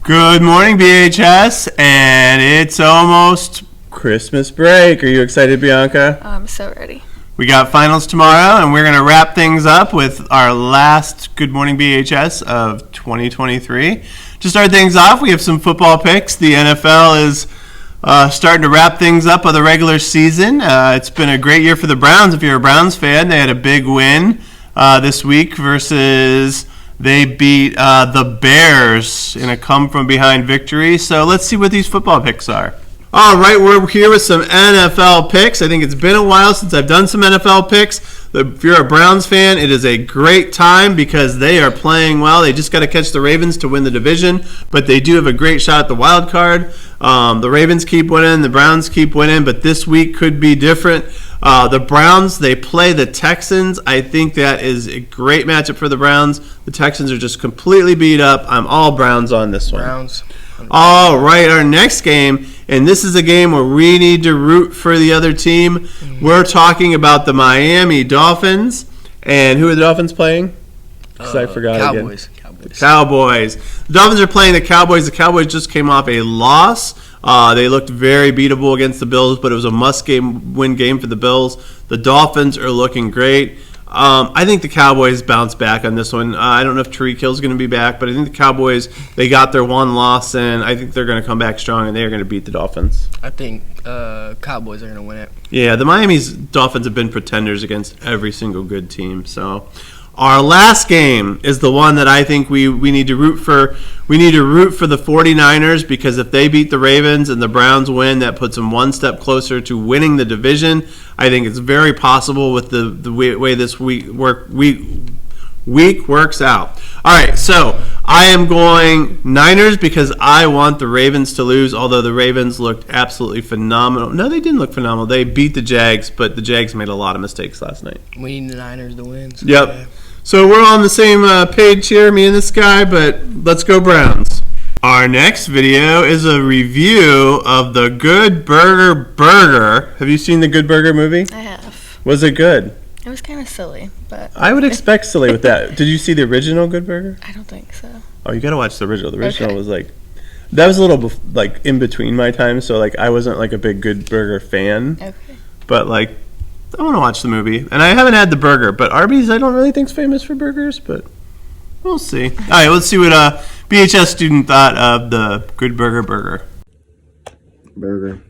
Good morning, BHS, and it's almost Christmas break. Are you excited, Bianca? I'm so ready. We got finals tomorrow, and we're going to wrap things up with our last Good Morning BHS of 2023. To start things off, we have some football picks. The NFL is starting to wrap things up of the regular season. It's been a great year for the Browns. If you're a Browns fan, they had a big win this week versus... They beat the Bears in a come-from-behind victory. So let's see what these football picks are. All right, we're here with some NFL picks. I think it's been a while since I've done some NFL picks. If you're a Browns fan, it is a great time because they are playing well. They just got to catch the Ravens to win the division, but they do have a great shot at the wild card. The Ravens keep winning, the Browns keep winning, but this week could be different. The Browns, they play the Texans. I think that is a great matchup for the Browns. The Texans are just completely beat up. I'm all Browns on this one. Browns. All right, our next game, and this is a game where we need to root for the other team. We're talking about the Miami Dolphins. And who are the Dolphins playing? Because I forgot Cowboys. again. Cowboys. The Dolphins are playing the Cowboys. The Cowboys just came off a loss. They looked very beatable against the Bills, but it was a must-win game for the Bills. The Dolphins are looking great. I think the Cowboys bounce back on this one. I don't know if Tyreek Hill's going to be back, but I think the Cowboys, they got their one loss, and I think they're going to come back strong, and they're going to beat the Dolphins. I think Cowboys are going to win it. Yeah, the Miami's Dolphins have been pretenders against every single good team. So our last game is the one that I think we need to root for. We need to root for the 49ers because if they beat the Ravens and the Browns win, that puts them one step closer to winning the division. I think it's very possible with the way this week works out. All right, so I am going Niners because I want the Ravens to lose, although the Ravens looked absolutely phenomenal. No, they didn't look phenomenal. They beat the Jags, but the Jags made a lot of mistakes last night. We need the Niners to win. So Yep. yeah. So we're on the same page here, me and this guy, but let's go Browns. Our next video is a review of the Good Burger. Have you seen the Good Burger movie? I have. Was it good? It was kind of silly, but I would expect silly with that. Did you see the original Good Burger? I don't think so. Oh, you got to watch the original. The original Okay. was like, that was a little like in between my time, so like I wasn't like a big Good Burger fan. Okay. But like, I want to watch the movie, and I haven't had the burger. But Arby's, I don't really think is famous for burgers, but we'll see. All right, let's see what BHS student thought of the Good Burger. Burger.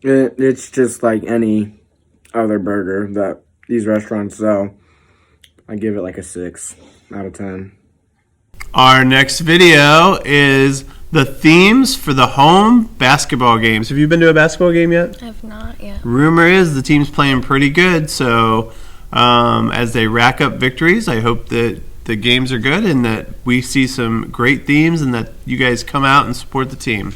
It's just like any other burger that these restaurants sell. I give it like a 6 out of 10. Our next video is the themes for the home basketball games. Have you been to a basketball game yet? I have not yet. Rumor is the team's playing pretty good, so as they rack up victories, I hope that the games are good and that we see some great themes and that you guys come out and support the team.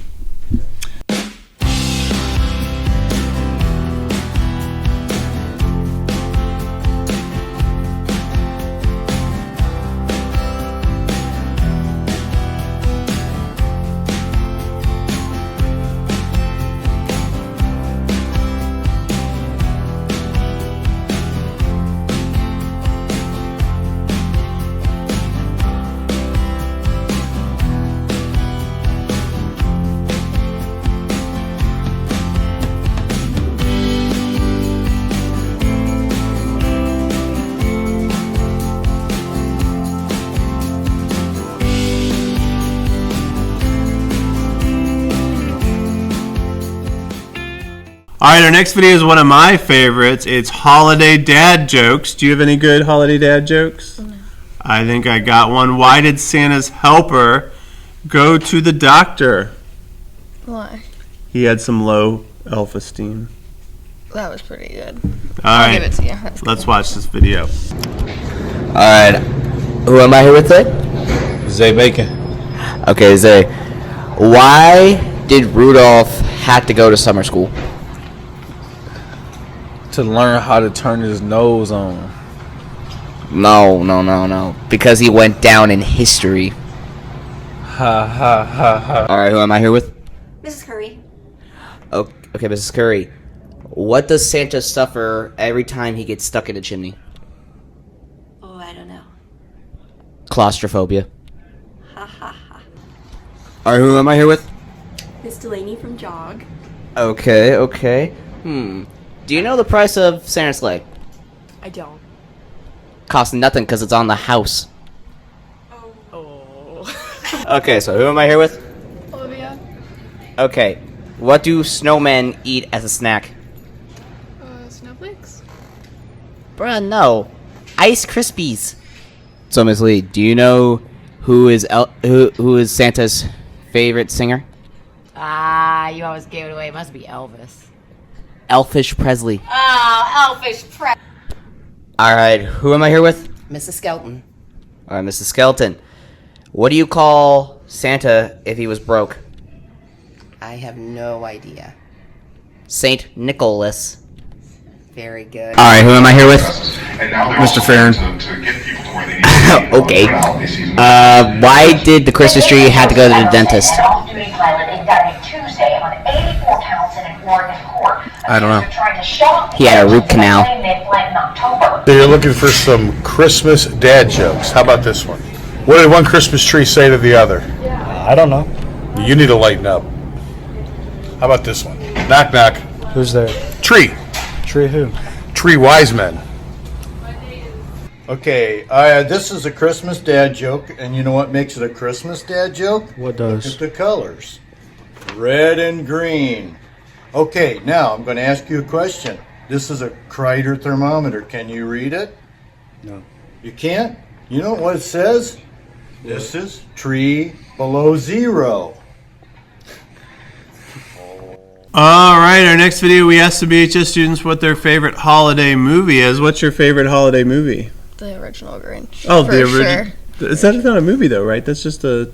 All right, our next video is one of my favorites. It's holiday dad jokes. Do you have any good holiday dad jokes? No. I think I got one. Why did Santa's helper go to the doctor? Why? He had some low self-esteem. That was pretty good. All I'll right, give it to you. That's let's cool. watch this video. Alright, who am I here with today? Zay Bacon. Okay, Zay. Why did Rudolph have to go to summer school? To learn how to turn his nose on. No. Because he went down in history. Ha ha ha ha. All right, who am I here with? Mrs. Curry. Okay, Mrs. Curry. What does Santa suffer every time he gets stuck in a chimney? Oh, I don't know. Claustrophobia. Ha ha ha. All right, who am I here with? Miss Delaney from Jog. Okay. Do you know the price of Santa's sleigh? I don't. Costs nothing because it's on the house. Oh. Okay, so who am I here with? Olivia. Okay, what do snowmen eat as a snack? Snowflakes? Bruh, no. Ice Krispies. So, Miss Lee, do you know who is Santa's favorite singer? You always gave it away. It must be Elvis. Elfish Presley. Oh, Elvis Presley. All right, who am I here with? Mrs. Skelton. All right, Mrs. Skelton. What do you call Santa if he was broke? I have no idea. Saint Nicholas. Very good. All right, who am I here with? Mr. Farron. Okay. Why did the Christmas tree have to go to the dentist? I don't know. He had a root canal. So you're looking for some Christmas dad jokes. How about this one? What did one Christmas tree say to the other? I don't know. You need to lighten up. How about this one? Knock, knock. Who's there? Tree. Tree who? Tree wise men. Okay, this is a Christmas dad joke, and you know what makes it a Christmas dad joke? What Look does? at the colors. Red and green. Okay, now I'm going to ask you a question. This is a Kreider thermometer. Can you read it? No. You can't? You know what it says? This is tree below zero. All right, our next video, we asked the BHS students what their favorite holiday movie is. What's your favorite holiday movie? The original Grinch. Oh, for the original. Sure. Is that not a movie though, right? That's just a.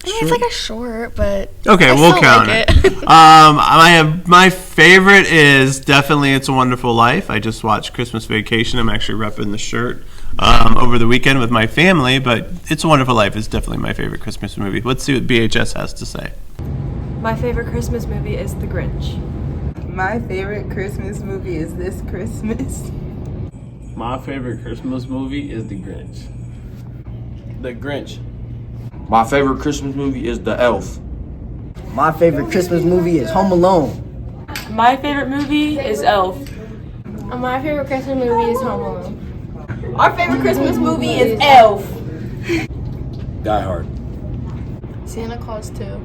I mean, it's like a short, but Okay, I we'll still count like it. My favorite is definitely It's a Wonderful Life. I just watched Christmas Vacation. I'm actually repping the shirt over the weekend with my family, but It's a Wonderful Life is definitely my favorite Christmas movie. Let's see what BHS has to say. My favorite Christmas movie is The Grinch. My favorite Christmas movie is This Christmas. My favorite Christmas movie is The Grinch. The Grinch. My favorite Christmas movie is The Elf. My favorite Christmas movie is Home Alone. My favorite movie is Elf. My favorite Christmas movie is Home Alone. Our favorite Christmas movie is Elf. Die Hard. Santa Claus 2.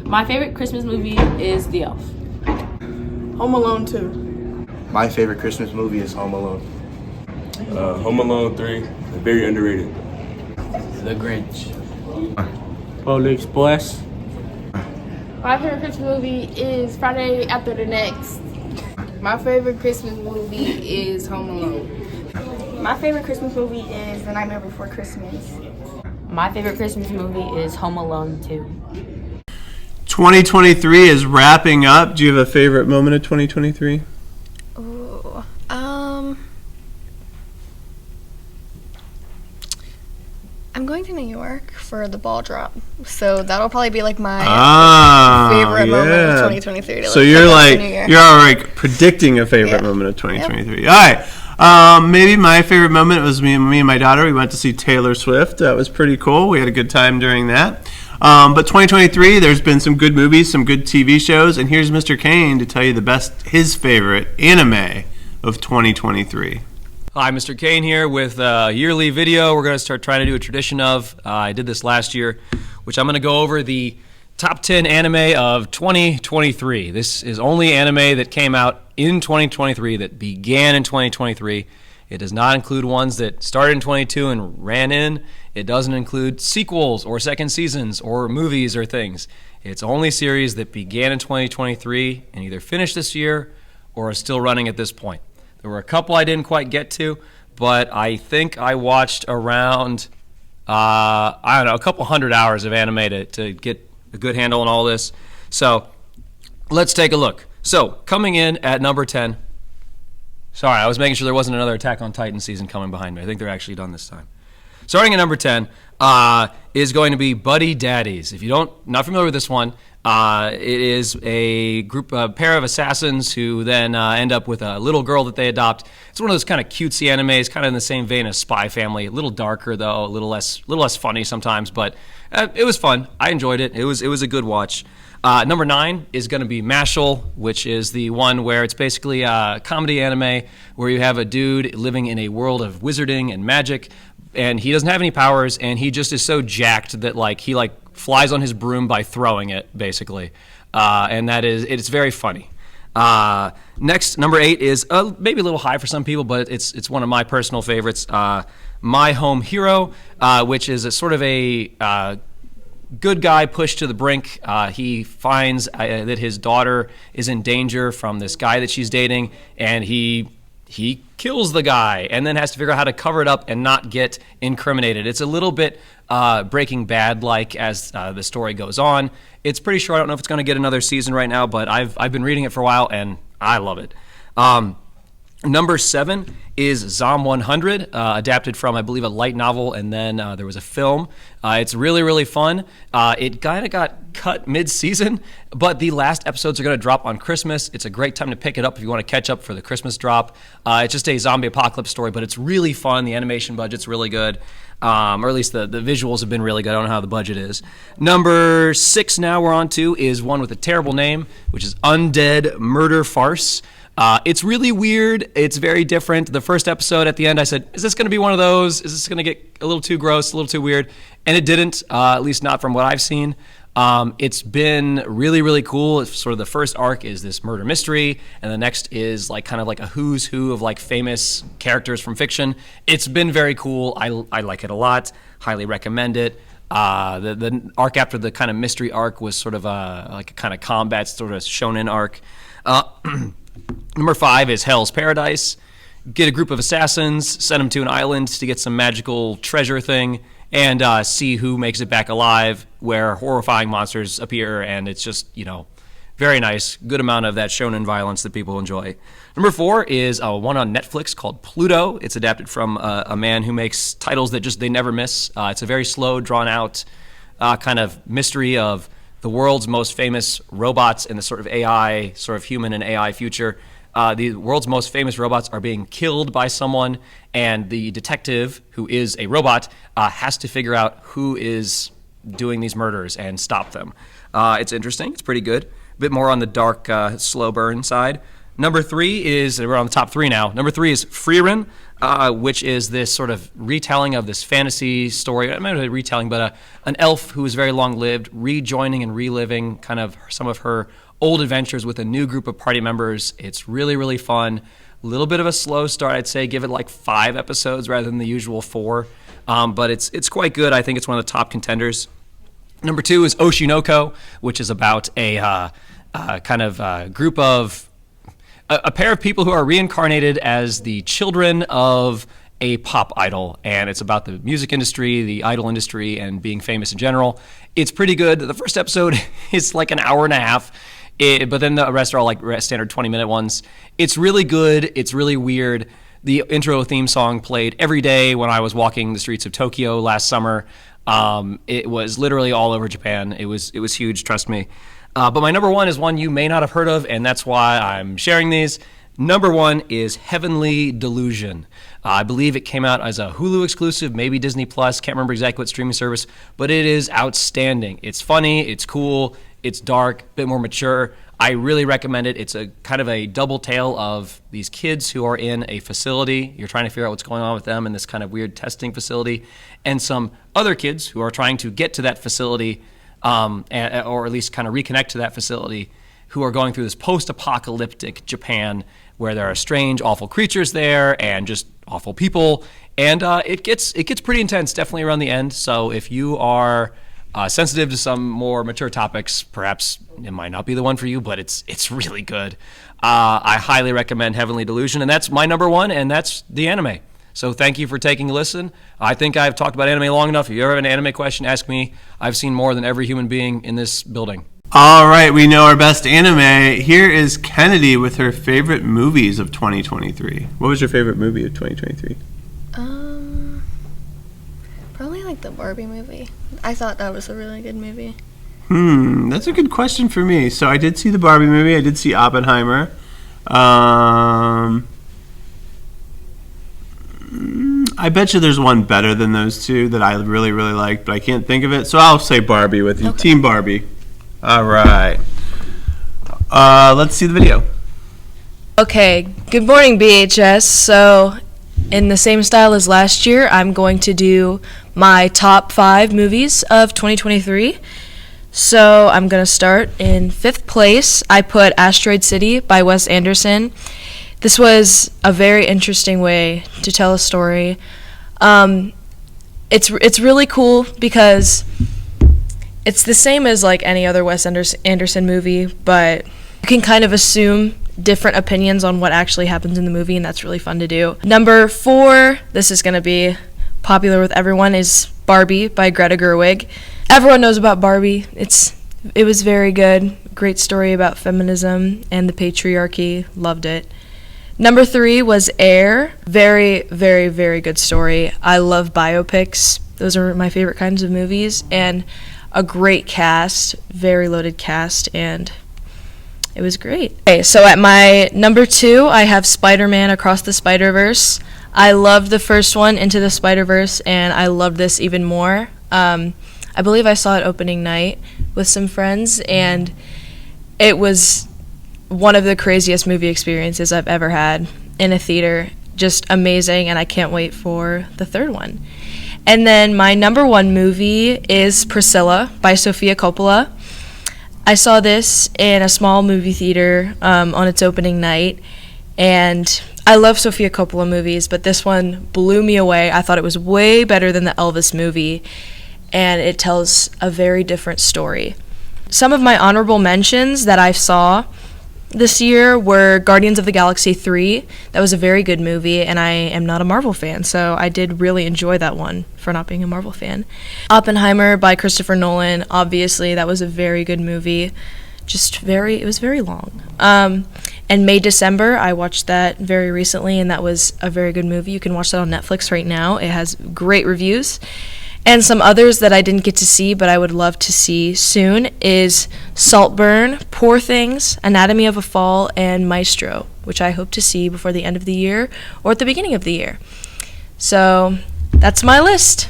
My favorite Christmas movie is The Elf. Home Alone 2. My favorite Christmas movie is Home Alone. Home Alone 3. Very underrated. The Grinch. Polar Express. My favorite Christmas movie is Friday After the Next. My favorite Christmas movie is Home Alone. My favorite Christmas movie is The Nightmare Before Christmas. My favorite Christmas movie is Home Alone 2. 2023 is wrapping up. Do you have a favorite moment of 2023? Ooh, I'm going to New York for the ball drop, so that'll probably be like my favorite moment of 2023. So you're like predicting a favorite moment of 2023. Yep. All right. Maybe my favorite moment was me and my daughter. We went to see Taylor Swift. That was pretty cool. We had a good time during that. But 2023, there's been some good movies, some good TV shows, and here's Mr. Kane to tell you his favorite anime of 2023. Hi, Mr. Kane here with a yearly video we're going to start trying to do a tradition of. I did this last year, which I'm going to go over the top 10 anime of 2023. This is only anime that came out in 2023, that began in 2023. It does not include ones that started in 22 and ran in. It doesn't include sequels or second seasons or movies or things. It's only series that began in 2023 and either finished this year or are still running at this point. There were a couple I didn't quite get to, but I think I watched around, a couple hundred hours of anime to get a good handle on all this. So let's take a look. So coming in at number 10, Sorry, I was making sure there wasn't another Attack on Titan season coming behind me. I think they're actually done this time. Starting at number 10 is going to be Buddy Daddies. If you not familiar with this one, it is a pair of assassins who then end up with a little girl that they adopt. It's one of those kind of cutesy animes, kind of in the same vein as Spy Family. A little darker though, a little less funny sometimes, but it was fun. I enjoyed it. It was a good watch. Number 9 is going to be Mashal, which is the one where it's basically a comedy anime where you have a dude living in a world of wizarding and magic, and he doesn't have any powers, and he just is so jacked that he flies on his broom by throwing it, basically. And it's very funny. Next, number 8 is maybe a little high for some people, but it's one of my personal favorites. My Home Hero, which is a sort of a good guy pushed to the brink. He finds that his daughter is in danger from this guy that she's dating, and he kills the guy and then has to figure out how to cover it up and not get incriminated. It's a little bit Breaking Bad-like as the story goes on. It's pretty short. I don't know if it's going to get another season right now, but I've been reading it for a while, and I love it. Number 7 is Zom 100, adapted from, I believe, a light novel, and then there was a film. It's really, really fun. It kind of got cut mid-season, but the last episodes are going to drop on Christmas. It's a great time to pick it up if you want to catch up for the Christmas drop. It's just a zombie apocalypse story, but it's really fun. The animation budget's really good, or at least the visuals have been really good. I don't know how the budget is. Number 6 now we're on to is one with a terrible name, which is Undead Murder Farce. It's really weird. It's very different. The first episode at the end, I said, is this going to be one of those? Is this going to get a little too gross, a little too weird? And it didn't, at least not from what I've seen. It's been really, really cool. It's sort of the first arc is this murder mystery, and the next is kind of like a who's who of famous characters from fiction. It's been very cool. I like it a lot. Highly recommend it. The arc after the kind of mystery arc was sort of a kind of combat sort of shonen arc. Number 5 is Hell's Paradise. Get a group of assassins, send them to an island to get some magical treasure thing, and see who makes it back alive, where horrifying monsters appear, and it's just, very nice. Good amount of that shonen violence that people enjoy. Number 4 is one on Netflix called Pluto. It's adapted from a man who makes titles that just they never miss. It's a very slow, drawn-out kind of mystery of the world's most famous robots in the sort of AI, sort of human and AI future. The world's most famous robots are being killed by someone, and the detective, who is a robot, has to figure out who is doing these murders and stop them. It's interesting. It's pretty good. A bit more on the dark, slow burn side. Number 3 is, we're on the top 3 now. Number 3 is Frieren, which is this sort of retelling of this fantasy story. I'm not really retelling, but an elf who is very long-lived, rejoining and reliving kind of some of her old adventures with a new group of party members. It's really, really fun. A little bit of a slow start, I'd say. Give it 5 episodes rather than the usual 4. But it's quite good. I think it's one of the top contenders. Number 2 is Oshinoko, which is about a kind of group of a pair of people who are reincarnated as the children of a pop idol, and it's about the music industry, the idol industry, and being famous in general. It's pretty good. The first episode is an hour and a half, but then the rest are all standard 20-minute ones. It's really good. It's really weird. The intro theme song played every day when I was walking the streets of Tokyo last summer. It was literally all over Japan. It was huge, trust me. But my number 1 is one you may not have heard of, and that's why I'm sharing these. Number 1 is Heavenly Delusion. I believe it came out as a Hulu exclusive, maybe Disney Plus. Can't remember exactly what streaming service, but it is outstanding. It's funny, it's cool, it's dark, a bit more mature. I really recommend it. It's a kind of a double tale of these kids who are in a facility. You're trying to figure out what's going on with them in this kind of weird testing facility, and some other kids who are trying to get to that facility, or at least kind of reconnect to that facility, who are going through this post-apocalyptic Japan where there are strange, awful creatures there and just awful people. And it gets pretty intense, definitely around the end. So if you are sensitive to some more mature topics, perhaps it might not be the one for you, but it's really good. I highly recommend Heavenly Delusion, and that's my number 1, and that's the anime. So thank you for taking a listen. I think I've talked about anime long enough. If you ever have an anime question, ask me. I've seen more than every human being in this building. All right, we know our best anime. Here is Kennedy with her favorite movies of 2023. What was your favorite movie of 2023? Probably like the Barbie movie. I thought that was a really good movie. That's a good question for me. So I did see the Barbie movie. I did see Oppenheimer. I bet you there's one better than those two that I really, really liked, but I can't think of it. So I'll say Barbie with you. Okay. Team Barbie. All right. Let's see the video. Okay, good morning, BHS. So, in the same style as last year, I'm going to do my top 5 movies of 2023. So, I'm going to start in 5th place. I put Asteroid City by Wes Anderson. This was a very interesting way to tell a story. It's really cool because it's the same as like any other Wes Anderson movie, but you can kind of assume different opinions on what actually happens in the movie, and that's really fun to do. Number 4, this is going to be popular with everyone, is Barbie by Greta Gerwig. Everyone knows about Barbie. It was very good. Great story about feminism and the patriarchy. Loved it. Number 3 was Air. Very, very, very good story. I love biopics. Those are my favorite kinds of movies, and a great cast, very loaded cast, and it was great. Okay, so at my number 2, I have Spider-Man Across the Spider-Verse. I loved the first one, Into the Spider-Verse, and I loved this even more. I believe I saw it opening night with some friends, and it was one of the craziest movie experiences I've ever had in a theater. Just amazing, and I can't wait for the third one. And then my number 1 movie is Priscilla by Sofia Coppola. I saw this in a small movie theater on its opening night, and I love Sofia Coppola movies, but this one blew me away. I thought it was way better than the Elvis movie, and it tells a very different story. Some of my honorable mentions that I saw this year were Guardians of the Galaxy 3. That was a very good movie, and I am not a Marvel fan, so I did really enjoy that one for not being a Marvel fan. Oppenheimer by Christopher Nolan, obviously, that was a very good movie. It was very long. And May December, I watched that very recently, and that was a very good movie. You can watch that on Netflix right now. It has great reviews. And some others that I didn't get to see, but I would love to see soon, is Saltburn, Poor Things, Anatomy of a Fall, and Maestro, which I hope to see before the end of the year or at the beginning of the year. So that's my list.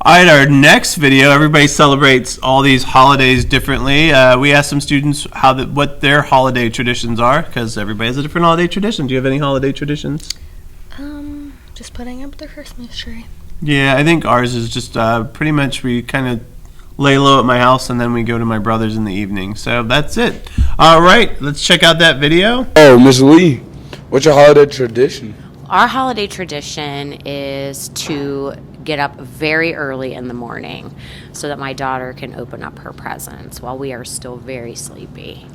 All right, our next video, everybody celebrates all these holidays differently. We asked some students what their holiday traditions are, because everybody has a different holiday tradition. Do you have any holiday traditions? Just putting up the Christmas tree. Yeah, I think ours is just pretty much we kind of lay low at my house, and then we go to my brother's in the evening. So that's it. All right, let's check out that video. Oh, Miss Lee, what's your holiday tradition? Our holiday tradition is to get up very early in the morning so that my daughter can open up her presents while we are still very sleepy.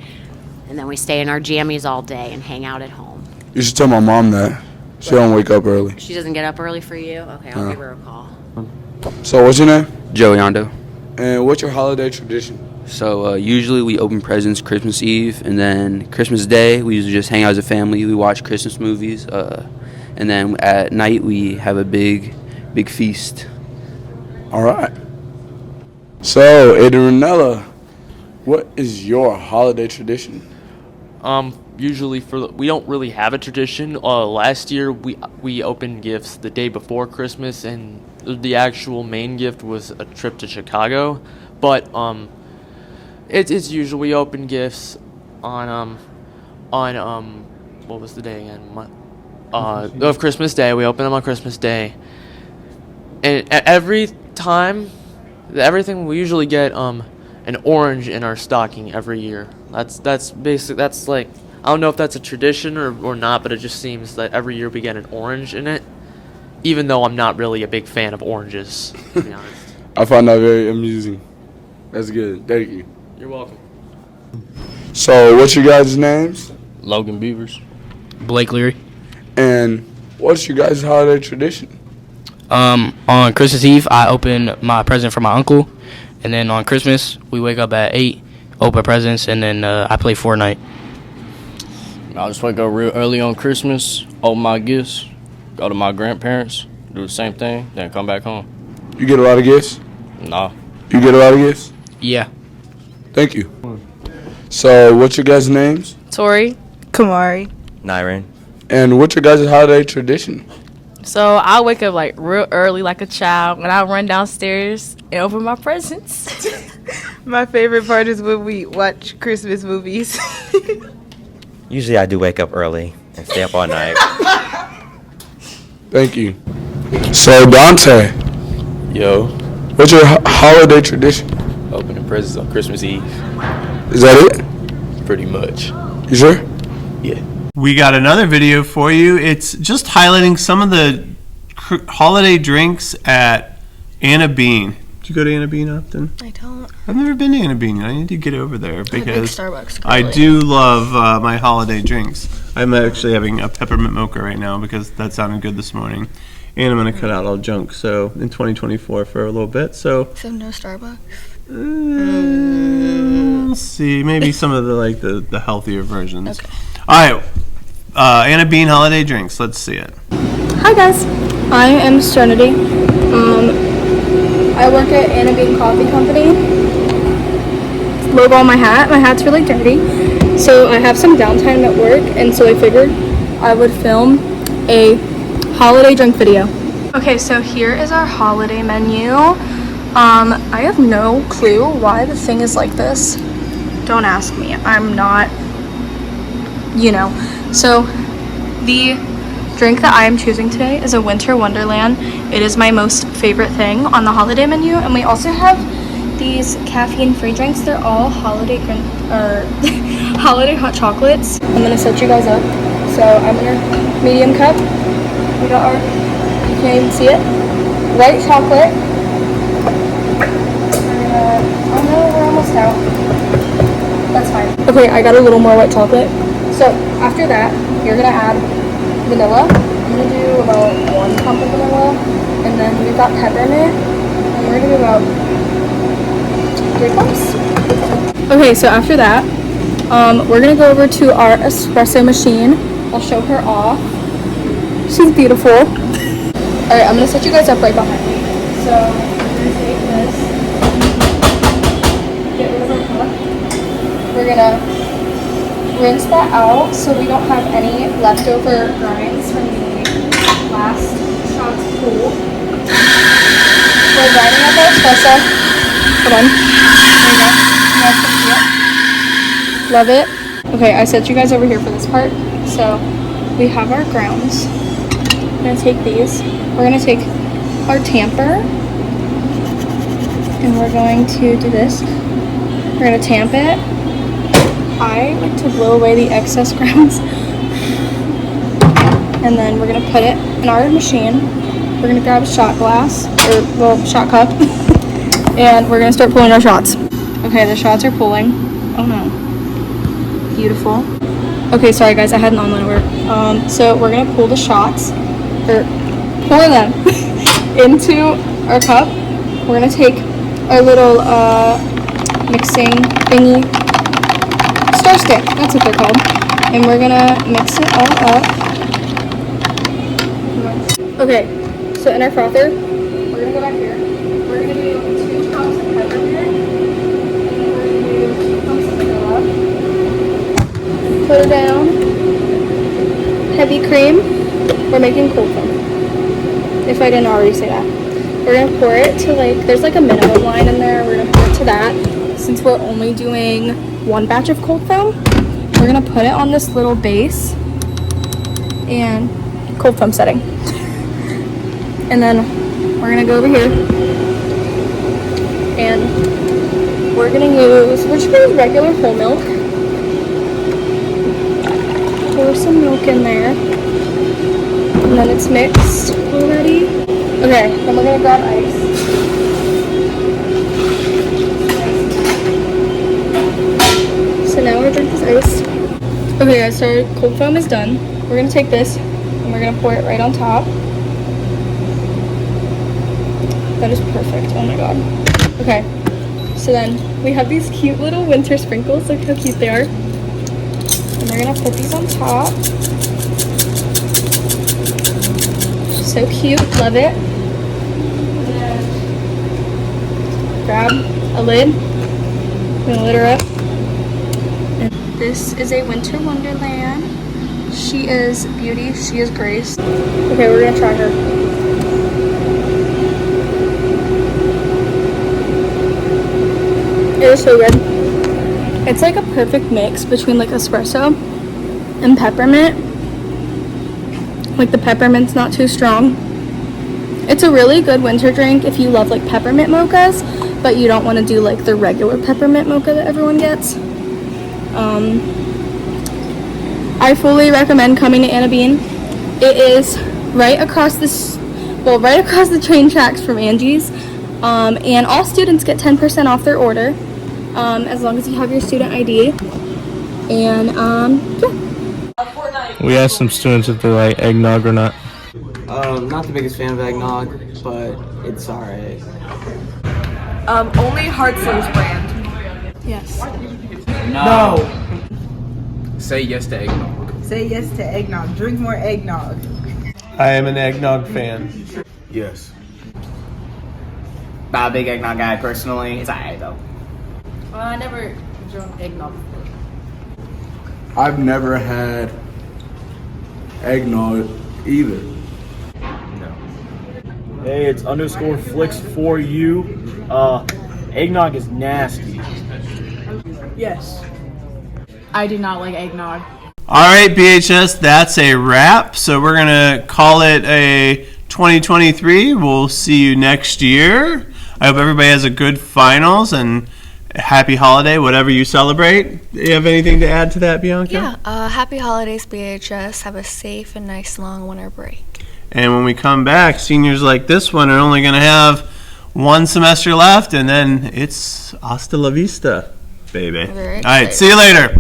And then we stay in our jammies all day and hang out at home. You should tell my mom that. She don't wake up early. She doesn't get up early for you? Okay, I'll give her a call. So what's your name? Joey Yondo. And what's your holiday tradition? So usually we open presents Christmas Eve, and then Christmas Day we usually just hang out as a family. We watch Christmas movies, and then at night we have a big feast. All right. So, Adrianella, what is your holiday tradition? Usually we don't really have a tradition. Last year we opened gifts the day before Christmas, and the actual main gift was a trip to Chicago. But it's usually we open gifts on what was the day again? Of Christmas Day. We open them on Christmas Day. And every time, everything we usually get an orange in our stocking every year. That's basic. That's like, I don't know if that's a tradition or not, but it just seems that every year we get an orange in it. Even though I'm not really a big fan of oranges, to be honest. I find that very amusing. That's good. Thank you. You're welcome. So, what's your guys' names? Logan Beavers. Blake Leary. And what's your guys' holiday tradition? On Christmas Eve, I open my present for my uncle, and then on Christmas, we wake up at 8, open presents, and then I play Fortnite. I'll just wake up real early on Christmas, open my gifts, go to my grandparents, do the same thing, then come back home. You get a lot of gifts? No. You get a lot of gifts? Yeah. Thank you. So, what's your guys' names? Tori. Kamari. Nyron. And what's your guys' holiday tradition? So I wake up like real early like a child, and I run downstairs and open my presents. My favorite part is when we watch Christmas movies. Usually I do wake up early and stay up all night. Thank you. So, Dante, Yo, what's your holiday tradition? opening presents on Christmas Eve. Is that it? Pretty much. You sure? Yeah. We got another video for you. It's just highlighting some of the holiday drinks at Anna Bean. Do you go to Anna Bean often? I don't. I've never been to Anna Bean. I need to get over there I'm a big because Starbucks I girly. do love my holiday drinks. I'm actually having a peppermint mocha right now because that sounded good this morning. And I'm going to cut out all junk so in 2024 for a little bit. So no Starbucks? we'll see. Maybe some of the healthier versions. Okay. All right. Anna Bean holiday drinks. Let's see it. Hi guys, I am Serenity. I work at Anna Bean Coffee Company. Logo on my hat. My hat's really dirty, so I have some downtime at work, and so I figured I would film a holiday drink video. Okay, so here is our holiday menu. I have no clue why the thing is like this. Don't ask me. I'm not, So the drink that I am choosing today is a Winter Wonderland. It is my most favorite thing on the holiday menu, and we also have these caffeine-free drinks. They're all holiday holiday hot chocolates. I'm gonna set you guys up. So I'm in our medium cup. We got our, you can't even see it, white chocolate. Oh no, we're almost out. That's fine. Okay, I got a little more white chocolate. So after that, you're gonna add vanilla. I'm gonna do about 1 cup of vanilla, and then we've got peppermint, and we're gonna do about 3 cups. Okay, so after that, we're gonna go over to our espresso machine. I'll show her off. She's beautiful. All right, I'm gonna set you guys up right behind me. So we're gonna take this, get rid of our cup. We're gonna rinse that out so we don't have any leftover grinds from the last shot's pool. We're grinding up our espresso. Come on. There you go. You guys can see it. Love it. Okay, I set you guys over here for this part. So we have our grounds. We're gonna take these. We're gonna take our tamper, and we're going to do this. We're gonna tamp it. I like to blow away the excess grounds. And then we're gonna put it in our machine. We're gonna grab a shot glass, shot cup, and we're gonna start pulling our shots. Okay, the shots are pulling. Oh no. Beautiful. Okay, sorry guys, I had an online work. So we're gonna pull the shots, or pour them into our cup. We're gonna take our little mixing thingy, star stick, that's what they're called, and we're gonna mix it all up. Okay, so in our frother, we're gonna go back here. We're gonna do 2 cups of peppermint, and then we're gonna do 2 cups of vanilla. Put it down. Heavy cream. We're making cold foam, if I didn't already say that. We're gonna pour it to there's a minimum line in there. We're gonna pour it to that. Since we're only doing 1 batch of cold foam, we're gonna put it on this little base and cold foam setting. And then we're gonna go over here and we're just gonna use regular whole milk. Pour some milk in there. And then it's mixed already. Okay, then we're gonna grab ice. So now our drink is iced. Okay guys, so our cold foam is done. We're gonna take this and And we're gonna pour it right on top. That is perfect. Oh my god. Okay. So then we have these cute little winter sprinkles. Look how cute they are. And we're gonna put these on top. So cute. Love it. Grab a lid. I'm gonna lid her up. And this is a winter wonderland. She is beauty. She is grace. Okay, we're gonna try her. It is so good. It's like a perfect mix between like espresso and peppermint. Like the peppermint's not too strong. It's a really good winter drink if you love like peppermint mochas, but you don't want to do like the regular peppermint mocha that everyone gets. I fully recommend coming to Anna Bean. It is right across the train tracks from Angie's. And all students get 10% off their order, as long as you have your student ID. And yeah. We asked some students if they like eggnog or not. Not the biggest fan of eggnog, but it's alright. Only Hartzler's brand. Yes. No. Say yes to eggnog. Say yes to eggnog. Drink more eggnog. I am an eggnog fan. Yes. Not a big eggnog guy personally. It's alright though. I never drunk eggnog before. I've never had eggnog either. Hey, it's _flicks for you. Eggnog is nasty. Yes. I do not like eggnog. All right, BHS, that's a wrap. So we're going to call it a 2023. We'll see you next year. I hope everybody has a good finals and a happy holiday, whatever you celebrate. Do you have anything to add to that, Bianca? Yeah, happy holidays, BHS. Have a safe and nice long winter break. And when we come back, seniors like this one are only going to have one semester left, and then it's hasta la vista, baby. All right, see you later.